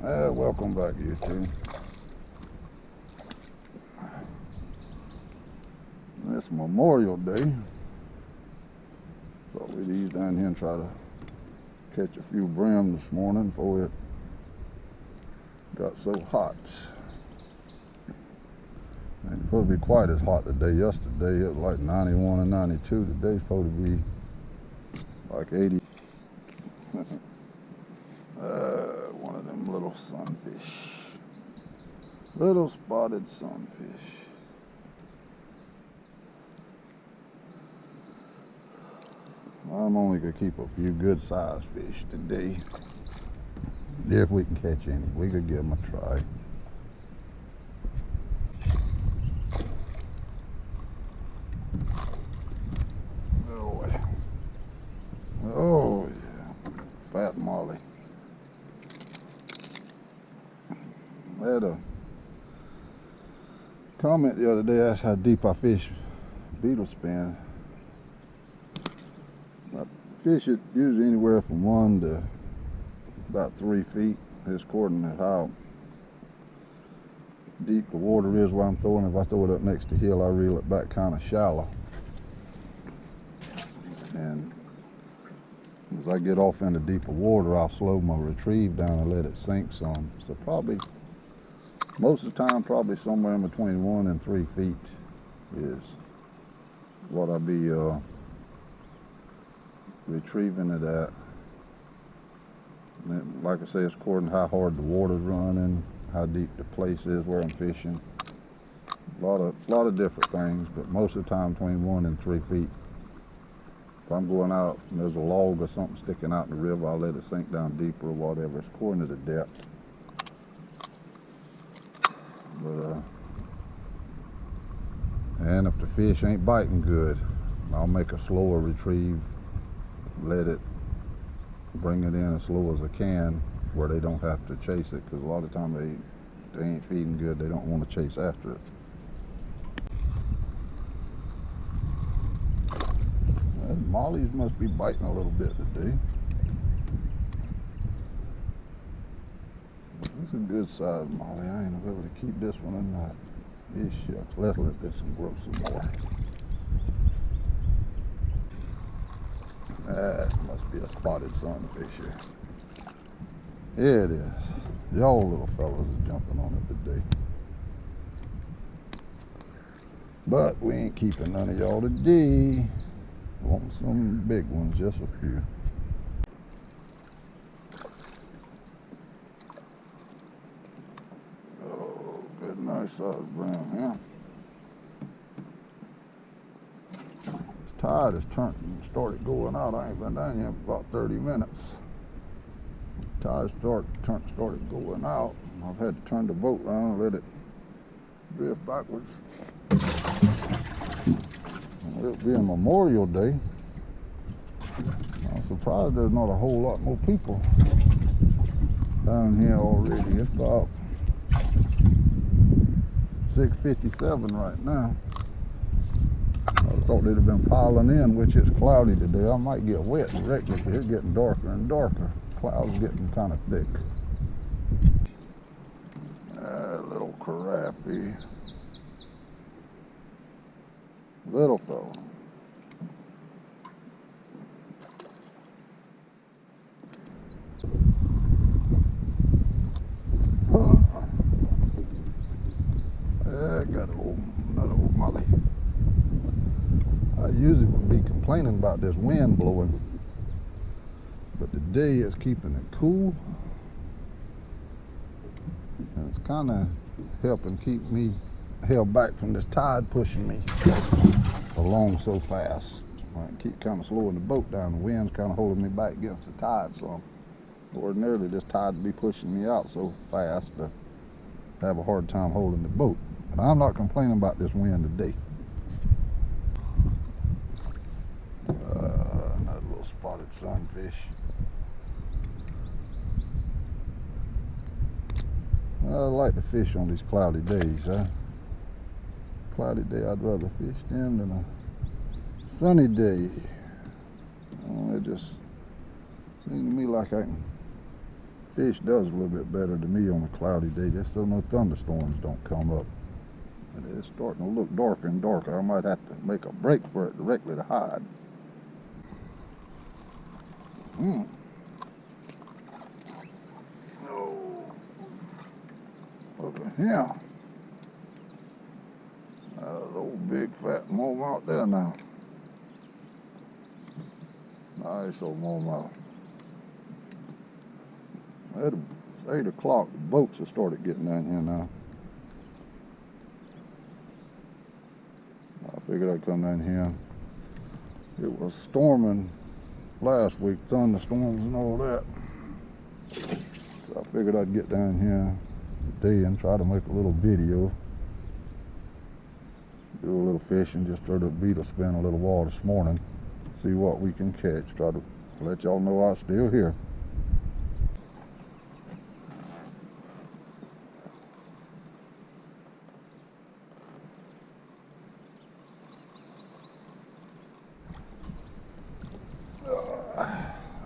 Welcome back, you two. It's Memorial Day. Thought we'd ease down here and try to catch a few brim this morning before it got so hot. Ain't supposed to be quite as hot today. Yesterday it was like 91 and 92. Today's supposed to be like 80. One of them little sunfish. Little spotted sunfish. I'm only gonna keep a few good sized fish today. If we can catch any, we could give them a try. Oh yeah, fat molly. I had a comment the other day, asked how deep I fish beetle span. I fish it usually anywhere from 1 to about 3 feet. It's according to how deep the water is where I'm throwing. If I throw it up next to the hill, I reel it back kind of shallow. And as I get off into deeper water, I'll slow my retrieve down and let it sink some. So probably, most of the time, probably somewhere in between 1 and 3 feet is what I'll be retrieving it at. And like I say, it's according to how hard the water's running, how deep the place is where I'm fishing. A lot of different things, but most of the time between 1 and 3 feet. If I'm going out and there's a log or something sticking out in the river, I'll let it sink down deeper or whatever. It's according to the depth. But and if the fish ain't biting good, I'll make a slower retrieve, let it bring it in as slow as I can where they don't have to chase it, because a lot of times they ain't feeding good, they don't want to chase after it. Mollies must be biting a little bit today. It's a good size molly. I ain't able to keep this one in that. These shucks. Let's let this one grow some more. That must be a spotted sunfish here. Yeah, it is. Y'all little fellas are jumping on it today. But we ain't keeping none of y'all today. Want some big ones, just a few. Oh, good, nice sized brown, yeah. This tide has started going out. I ain't been down here for about 30 minutes. Tide started going out. I've had to turn the boat around and let it drift backwards. It being Memorial Day, I'm surprised there's not a whole lot more people down here already. It's about 6:57 right now. I thought they'd have been piling in, which it's cloudy today. I might get wet directly because it's getting darker and darker. Clouds getting kind of thick. Little crappie. Little fella. I got another old molly. I usually would be complaining about this wind blowing, but today it's keeping it cool. And it's kind of helping keep me held back from this tide pushing me along so fast. I keep kind of slowing the boat down. The wind's kind of holding me back against the tide, so ordinarily this tide would be pushing me out so fast to have a hard time holding the boat. But I'm not complaining about this wind today. Another little spotted sunfish. I like to fish on these cloudy days, huh? Cloudy day, I'd rather fish them than a sunny day. It just seems to me like I can fish does a little bit better to me on a cloudy day, just so no thunderstorms don't come up. And it's starting to look darker and darker. I might have to make a break for it directly to hide. Oh, look at him. That old big fat smallmouth there now. Nice old smallmouth. It's 8 o'clock. The boats have started getting down here now. I figured I'd come down here. It was storming last week, thunderstorms and all that. So I figured I'd get down here today and try to make a little video. Do a little fishing, just throw the beetle spin a little while this morning. See what we can catch. Try to let y'all know I'm still here.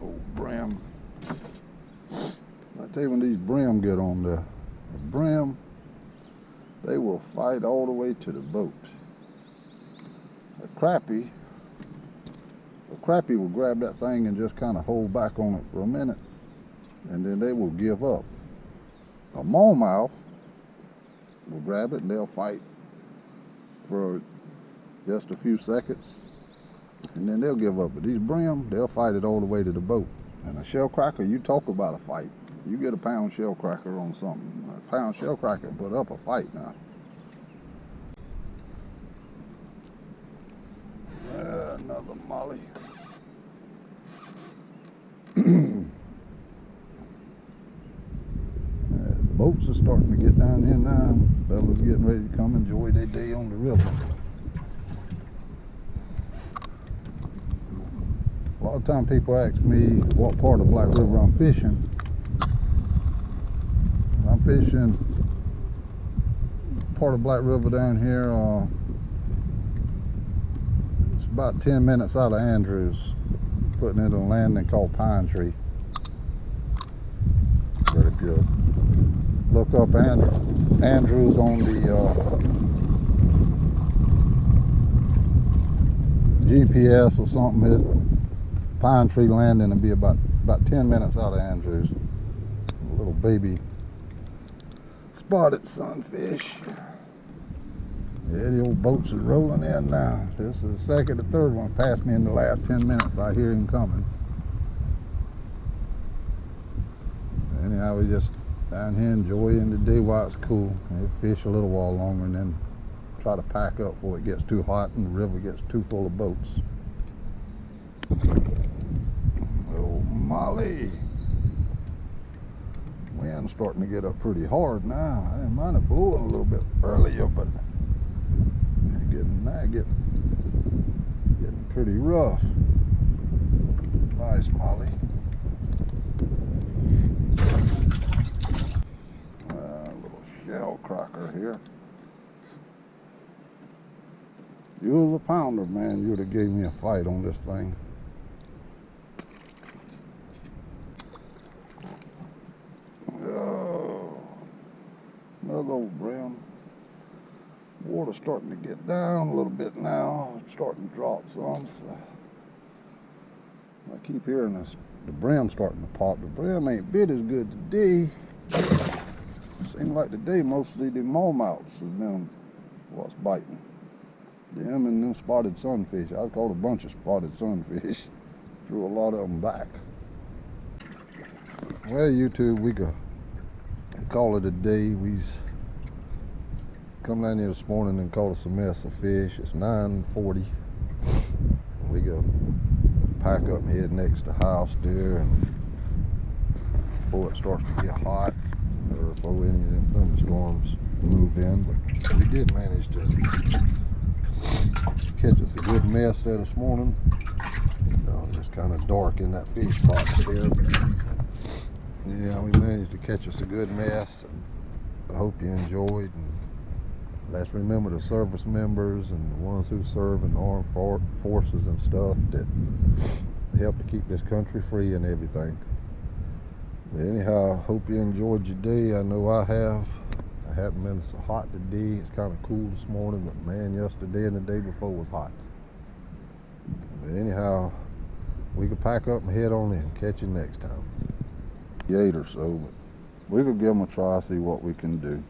Old brim. I tell you, when these brim get on the brim, they will fight all the way to the boat. The crappie will grab that thing and just kind of hold back on it for a minute, and then they will give up. A smallmouth will grab it and they'll fight for just a few seconds, and then they'll give up. But these brim, they'll fight it all the way to the boat. And a shell cracker, you talk about a fight. You get a pound shell cracker on something. A pound shell cracker put up a fight now. Another molly. Boats are starting to get down here now. Fellas getting ready to come enjoy their day on the river. A lot of times people ask me what part of Black River I'm fishing. I'm fishing part of Black River down here. It's about 10 minutes out of Andrews, putting into a landing called Pine Tree. But if you look up Andrews on the GPS or something, hit Pine Tree landing and be about 10 minutes out of Andrews. A little baby spotted sunfish. Yeah, the old boats are rolling in now. This is the second or third one passed me in the last 10 minutes. I hear him coming. Anyhow, we just down here enjoying the day while it's cool. We fish a little while longer and then try to pack up before it gets too hot and the river gets too full of boats. Oh, Molly. Wind's starting to get up pretty hard now. I didn't mind it blowing a little bit earlier, but getting pretty rough. Nice, Molly. Little shell cracker here. You was a pounder, man. You would have gave me a fight on this thing. Oh, another old brim. Water's starting to get down a little bit now. It's starting to drop some. So I keep hearing the brim starting to pop. The brim ain't bit as good today. Seems like today mostly the smallmouths has been what's biting. Them and them spotted sunfish. I caught a bunch of spotted sunfish. Threw a lot of them back. Well, YouTube, we could call it a day. We's come down here this morning and caught us a mess of fish. It's 9:40. We go pack up and head next to house there, and before it starts to get hot or before any of them thunderstorms move in. But we did manage to catch us a good mess there this morning. Just kind of dark in that fish box there. Yeah, we managed to catch us a good mess, and I hope you enjoyed. And let's remember the service members and the ones who serve in the armed forces and stuff that help to keep this country free and everything. Anyhow, hope you enjoyed your day. I know I have. It hasn't been so hot today. It's kind of cool this morning, but man, yesterday and the day before was hot. But anyhow, we could pack up and head on in. Catch you next time. 8 or so, but we could give them a try, see what we can do.